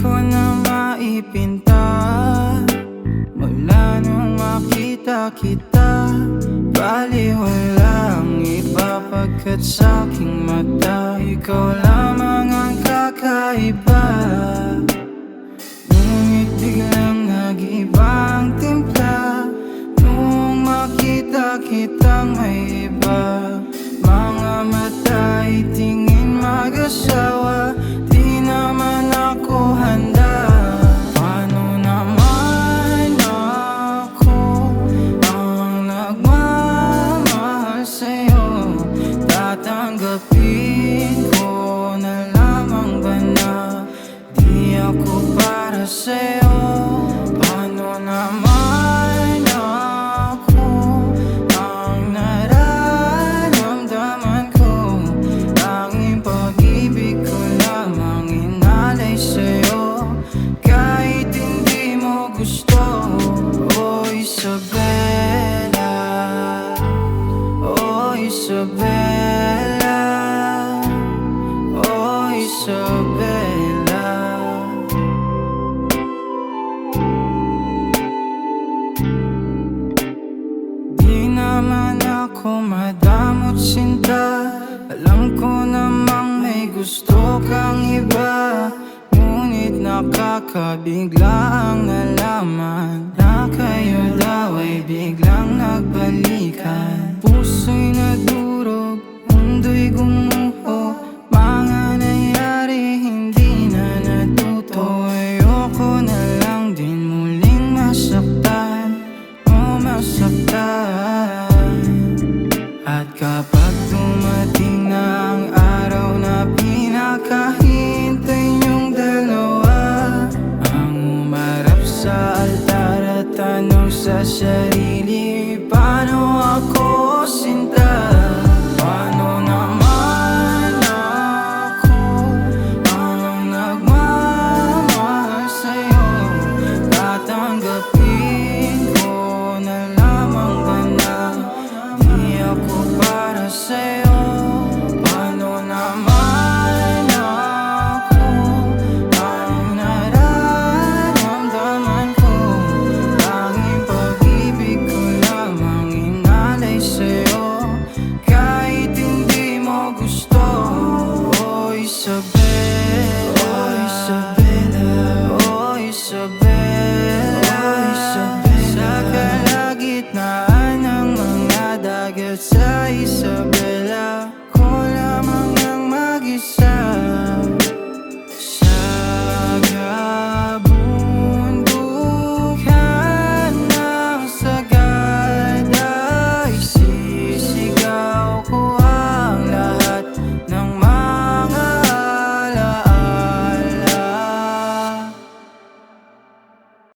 ko na maipinta mula nung makita kita. Bali walang iba pagkat sa aking mata ikaw lamang ang kakaiba. Ngunit biglang nag-iba ang timpla nung makita kitang may iba. Mga mata ay tingin mag-asawa, di naman ako handa. Paano naman ako ang nagmamahal sa'yo? Tatanggapin ko na lamang ba na di ako para sa'yo? Paano naman ako ang nararamdaman ko? Tanging pag-ibig ko lamang inalay sa'yo, kahit hindi mo gusto. Oh Isabela, oh Isabela, oh Isabela. Di naman ako madamot sinta, alam ko namang may gusto kang iba. Ngunit nakakabigla ang nalaman na kayo daw ay biglang nagbalikan. Puso'y nadurog, mundo'y gumuho, mga nangyari hindi na natuto. Ayoko na lang din muling masaktan o masaktan. At kapag dumating na ang araw na pinakahintay niyong dalawa, ang umarap sa altar at tanong sa sarili, paano ako sinta? Paano naman ako ang nagmamahal sa'yo? Tatanggapin ko na lamang ba na di ako para sa'yo? Paano naman ako ang nararamdaman ko? Tanging pag-ibig ko lamang inalay sa'yo, kahit hindi mo gusto. Oh Isabela,